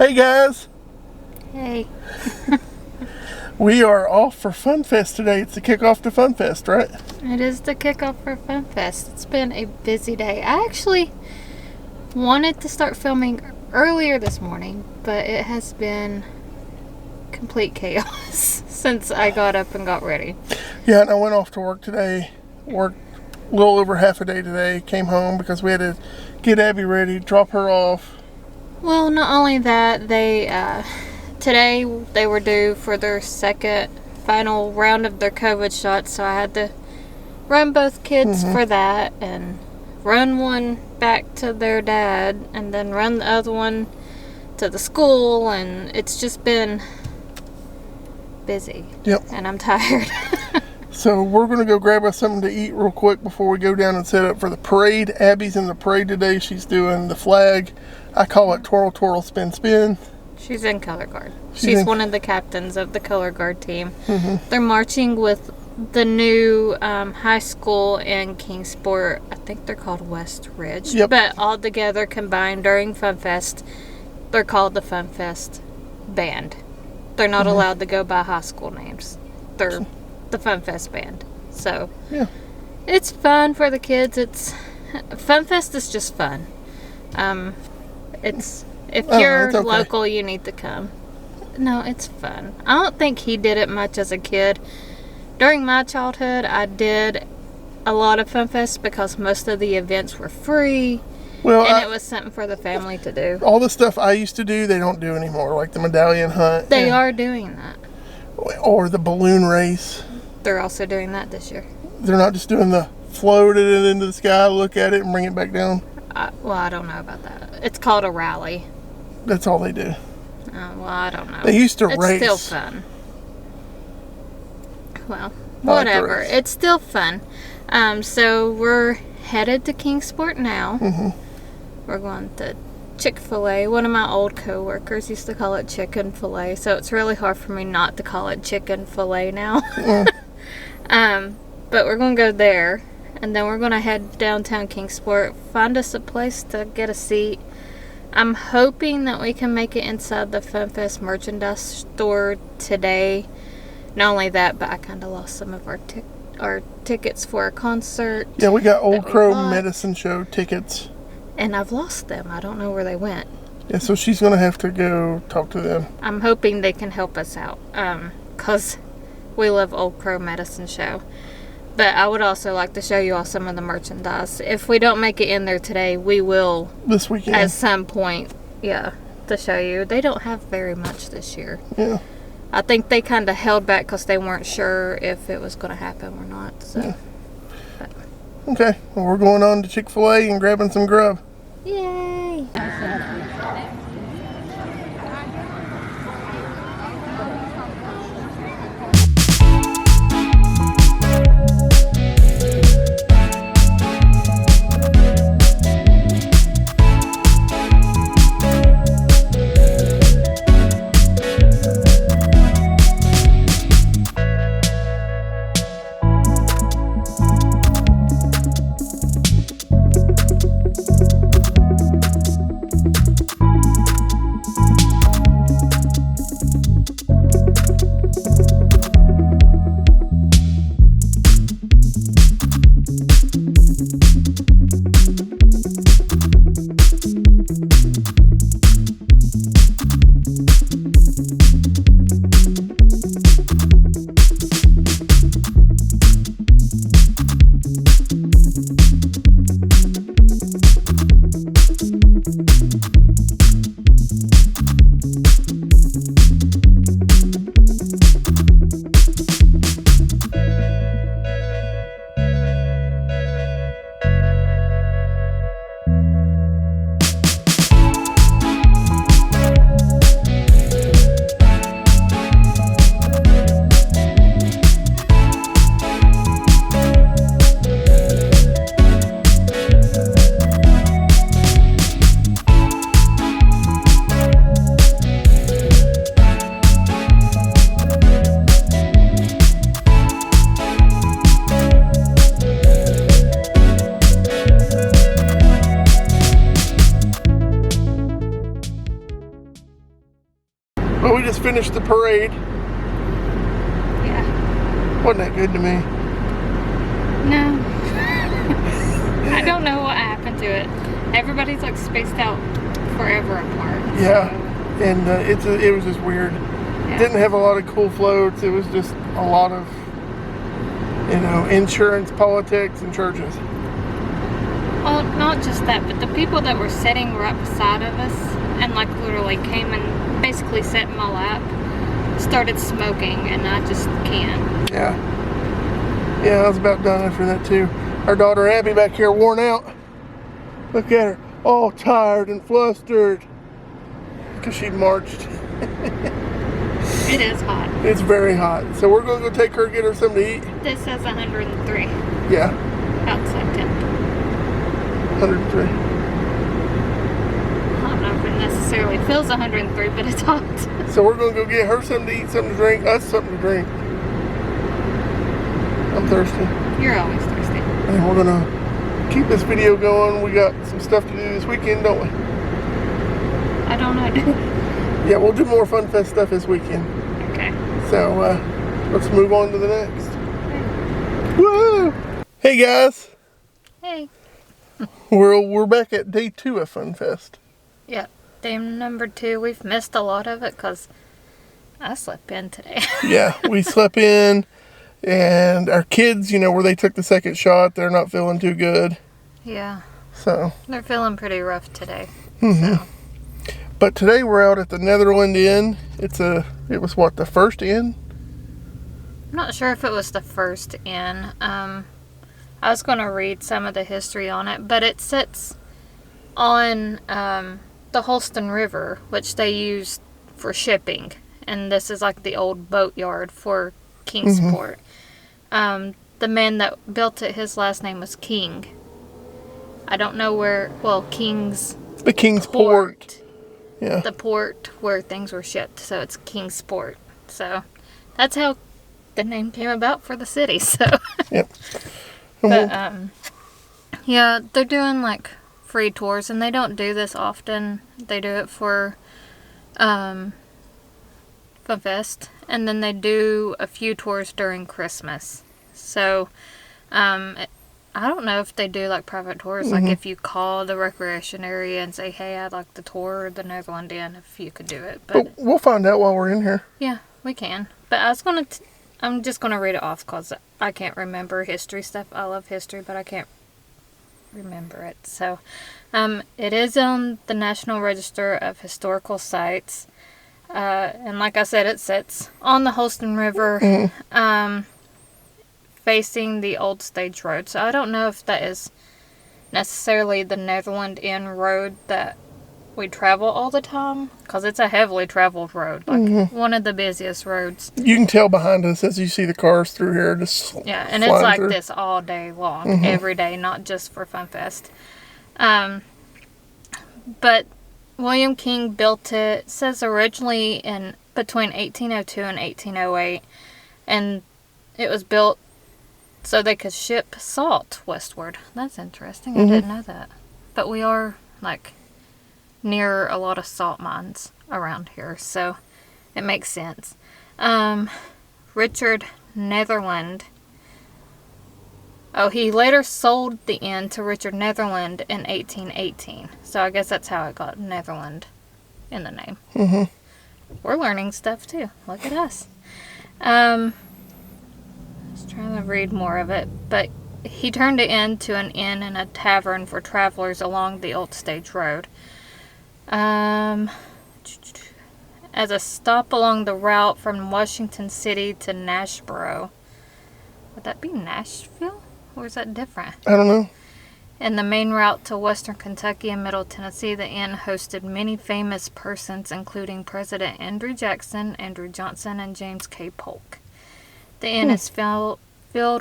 Hey guys, Hey. we are off for Fun Fest today. It's the kickoff to Fun Fest, right? It is the kickoff for Fun Fest. It's been a busy day. I actually wanted to start filming earlier this morning, but it has been complete chaos since I got up and got ready. Yeah, and I went off to work today. Worked a little over half a day today. Came home because we had to get Abby ready, drop her off. Well, not only that, today they were due for their second final round of their COVID shots, so I had to run both kids for that and run one back to their dad and then run the other one to the school, and it's just been busy. Yep. And I'm tired. So we're going to go grab us something to eat real quick before we go down and set up for the parade. Abby's in the parade today. She's doing the flag. I call it twirl, twirl, spin, spin. She's in color guard. She's one of the captains of the color guard team. They're marching with the new high school in Kingsport. I think they're called West Ridge. Yep. But all together combined during Fun Fest, they're called the Fun Fest Band. They're not allowed to go by high school names. They're the Fun Fest Band. So Yeah. it's fun for the kids. Fun Fest is just fun. If you're it's okay. local, you need to come. No, it's fun. I don't think he did it much as a kid. During my childhood, I did a lot of Fun Fest because most of the events were free, Well, and it was something for the family to do. all the stuff I used to do, they don't do anymore, like the medallion hunt. They are doing that. Or the balloon race. They're also doing that this year. They're not just doing the float it into the sky, look at it, and bring it back down. Well, I don't know about that. It's called a rally. That's all they do. Well, I don't know. They used to It's race. still fun. Well, I like the whatever. race. It's still fun. So we're headed to Kingsport now. We're going to Chick-fil-A. One of my old co-workers used to call it chicken fillet, so it's really hard for me not to call it chicken fillet now. But we're going to go there, and then we're going to head downtown Kingsport, find us a place to get a seat. I'm hoping that we can make it inside the Fun Fest merchandise store today. Not only that, but I kind of lost some of our tickets for a concert. Yeah, we got Old that we Crow bought. Medicine Show tickets. And I've lost them. I don't know where they went. Yeah, so she's going to have to go talk to them. I'm hoping they can help us out. Because we love Old Crow Medicine Show. But I would also like to show you all some of the merchandise. If we don't make it in there today, we will This weekend. at some point, to show you. They don't have very much this year. Yeah. I think they kind of held back because they weren't sure if it was going to happen or not. So, Okay, well, we're going on to Chick-fil-A and grabbing some grub. Yay! just finished the parade. Yeah. Wasn't that good to me? No. I don't know what happened to it. Everybody's like spaced out forever apart. Yeah. And it was just weird. Yeah. Didn't have a lot of cool floats. It was just a lot of, insurance, politics, and churches. Well, not just that, but the people that were sitting right beside of us and like literally came and basically sat in my lap started smoking, and I just can't. Yeah. Yeah, I was about done after that too. Our daughter Abby back here worn out. Look at her, all tired and flustered because she marched. It is hot. It's very hot. So we're going to go take her, get her something to eat. This says 103 Yeah, outside temp. 103. I don't know if it necessarily feels 103, but it's hot. So we're going to go get her something to eat, something to drink, us something to drink. I'm thirsty. You're always thirsty. And we're going to keep this video going. We got some stuff to do this weekend, don't we? I don't know. Yeah, we'll do more Fun Fest stuff this weekend. Okay. So, let's move on to the next. Woo! Hey guys, Hey. we're back at day 2 of Fun Fest. Yeah. Day number 2. We've missed a lot of it because I slept in today. Yeah, we slept in, and our kids, where they took the second shot, they're not feeling too good. Yeah. So. They're feeling pretty rough today. Mm-hmm. So. But today we're out at the Netherland Inn. It was what, the first inn? I'm not sure if it was the first inn. I was going to read some of the history on it, but it sits on the Holston River, which they use for shipping. And this is like the old boatyard for Kingsport. Mm-hmm. The man that built it, his last name was King. I don't know the Kingsport. Yeah. The port where things were shipped, so it's Kingsport. So that's how the name came about for the city. So. Yep. But yeah, they're doing like free tours, and they don't do this often. They do it for Fun Fest, and then they do a few tours during Christmas. So I don't know if they do like private tours, like if you call the recreation area and say, hey, I'd like to tour the Netherland Inn, if you could do it. But we'll find out while we're in here. Yeah, we can. But I'm just going to read it off because I can't remember history stuff. I love history, but I can't remember it. So it is on the National Register of Historical Sites. And like I said, it sits on the Holston River. Facing the old stage road. So I don't know if that is necessarily the Netherland Inn road that we travel all the time, because it's a heavily traveled road, like one of the busiest roads. You can tell behind us as you see the cars through here. Yeah, and it's like this all day long, every day, not just for Fun Fest. But William King built it, it says originally in between 1802 and 1808, and it was built so they could ship salt westward. That's interesting. I didn't know that. But we are, like, near a lot of salt mines around here, so it makes sense. Richard Netherland. Oh, he later sold the inn to Richard Netherland in 1818. So I guess that's how it got Netherland in the name. We're learning stuff, too. Look at us. Trying to read more of it, but he turned it into an inn and a tavern for travelers along the old stage road. As a stop along the route from Washington City to Nashboro. Would that be Nashville? Or is that different? I don't know. And the main route to western Kentucky and middle Tennessee, the inn hosted many famous persons, including President Andrew Jackson, Andrew Johnson, and James K. Polk. The inn is filled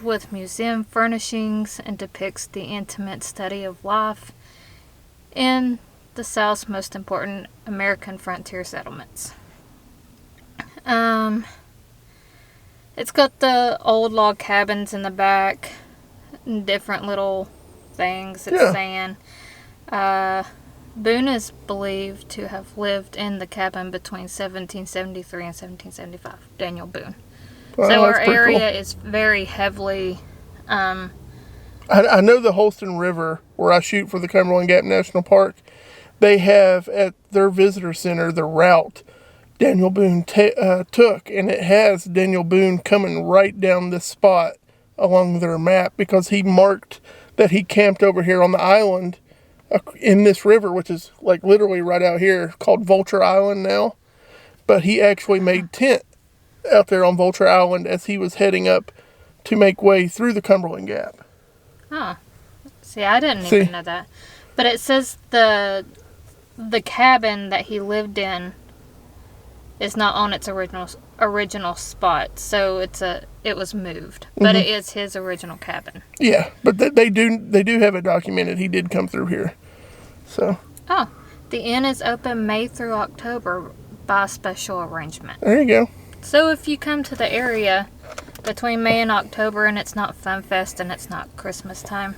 with museum furnishings and depicts the intimate study of life in the South's most important American frontier settlements. It's got the old log cabins in the back, and different little things it's saying. Boone is believed to have lived in the cabin between 1773 and 1775. Daniel Boone. Wow, So our that's pretty area cool. is very heavily. I know the Holston River, where I shoot for the Cumberland Gap National Park, they have at their visitor center the route Daniel Boone took, and it has Daniel Boone coming right down this spot along their map because he marked that he camped over here on the island in this river, which is like literally right out here, called Vulture Island now. But he actually made tent out there on Vulture Island as he was heading up to make way through the Cumberland Gap. Huh. See, I didn't even know that. But it says the cabin that he lived in is not on its original spot, so it was moved. But it is his original cabin. Yeah, but they do have it documented. He did come through here. So. Oh, the inn is open May through October by special arrangement. There you go. So if you come to the area between May and October and it's not Fun Fest and it's not Christmas time,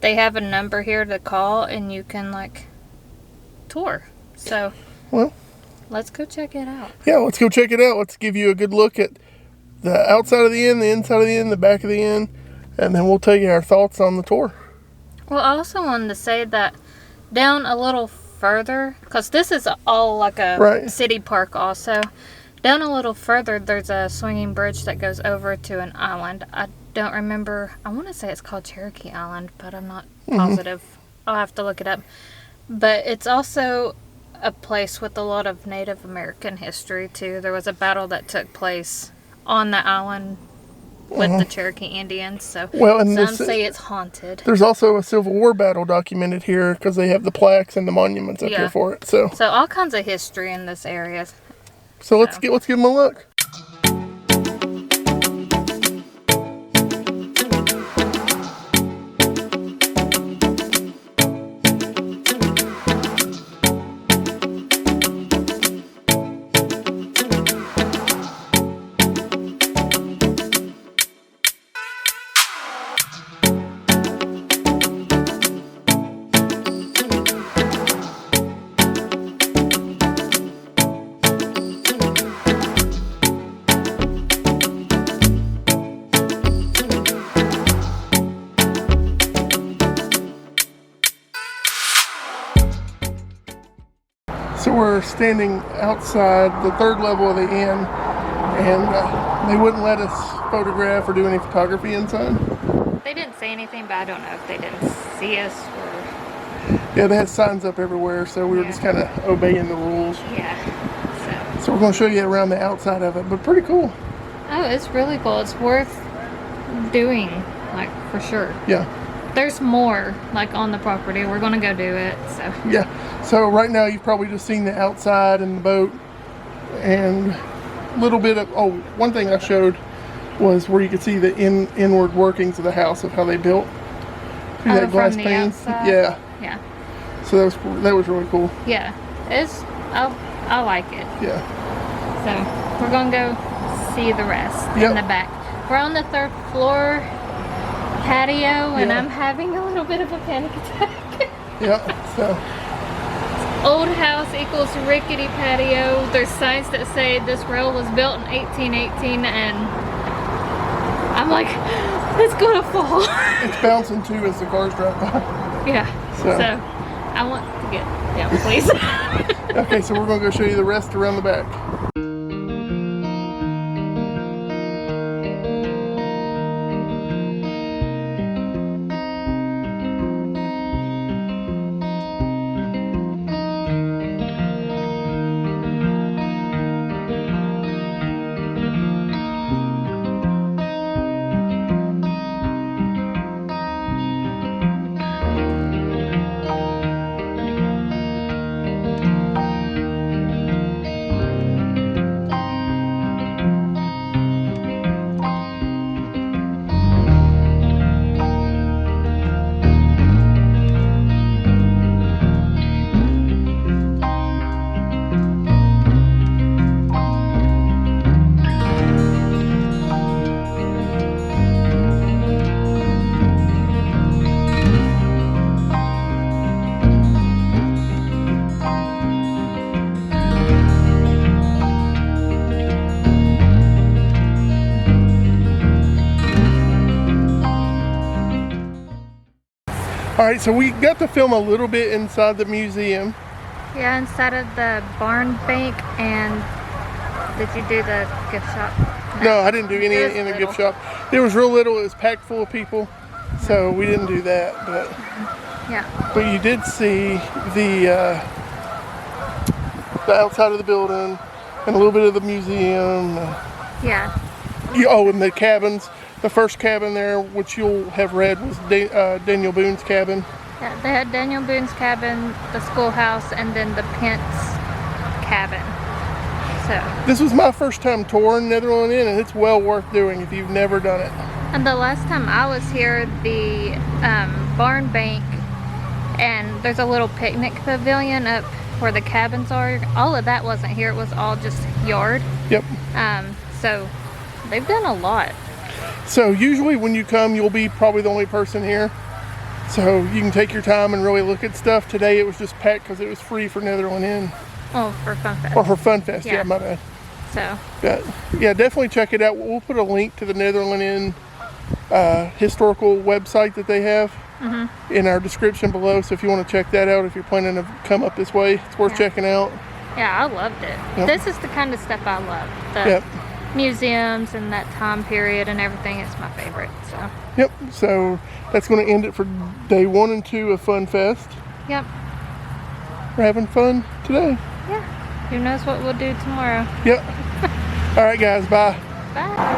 they have a number here to call and you can tour. So, well, let's go check it out. Yeah, let's go check it out. Let's give you a good look at the outside of the inn, the inside of the inn, the back of the inn, and then we'll tell you our thoughts on the tour. Well, I also wanted to say that down a little further, because this is all like a city park also, down a little further there's a swinging bridge that goes over to an island. I don't remember, I want to say it's called Cherokee Island, but I'm not positive. I'll have to look it up. But it's also a place with a lot of Native American history too. There was a battle that took place on the island with the Cherokee Indians, so some say it's haunted. There's also a Civil War battle documented here because they have the plaques and the monuments up here for it. So all kinds of history in this area. So let's give them a look. So we're standing outside the third level of the inn, and they wouldn't let us photograph or do any photography inside. They didn't say anything, but I don't know if they didn't see us or... Yeah, they had signs up everywhere, so we were just kind of obeying the rules. Yeah. So we're going to show you around the outside of it, but pretty cool. Oh, it's really cool. It's worth doing, for sure. Yeah. There's more, on the property. We're going to go do it, so. Yeah. So right now you've probably just seen the outside and the boat and a little bit of, one thing I showed was where you could see the inward workings of the house of how they built. See that glass from the pane? outside? Yeah. Yeah. So that was really cool. Yeah. I like it. Yeah. So we're going to go see the rest in the back. We're on the third floor patio and I'm having a little bit of a panic attack. Yeah. So. Old house equals rickety patio. There's signs that say this rail was built in 1818 and I'm like, it's gonna fall. It's bouncing too as the cars drive by. Yeah. So I want to get down, please. Okay, so we're gonna go show you the rest around the back. All right, so we got to film a little bit inside the museum. Yeah, inside of the barn bank. And did you do the gift shop? No, I didn't do any It was in the little. gift shop. It was real little. It was packed full of people, so we didn't do that. Yeah. But you did see the outside of the building and a little bit of the museum. Yeah. And the cabins. The first cabin there, which you'll have read, was Daniel Boone's cabin. Yeah, they had Daniel Boone's cabin, the schoolhouse, and then the Pence cabin. So. This was my first time touring Netherland Inn, and it's well worth doing if you've never done it. And the last time I was here, the barn bank, and there's a little picnic pavilion up where the cabins are. All of that wasn't here. It was all just yard. Yep. So they've done a lot. So usually when you come, you'll be probably the only person here. So you can take your time and really look at stuff. Today it was just packed because it was free for Netherland Inn. Oh, for Fun Fest. Or for Fun Fest, Yeah. yeah, my bad. So. But yeah, definitely check it out. We'll put a link to the Netherland Inn historical website that they have in our description below. So if you want to check that out, if you're planning to come up this way, it's worth checking out. Yeah, I loved it. Yep. This is the kind of stuff I love. The Yep. museums and that time period and everything. It's my favorite. So. Yep. So that's going to end it for day 1 and 2 of Fun Fest. Yep. We're having fun today. Yeah. Who knows what we'll do tomorrow? Yep. All right, guys. Bye. Bye.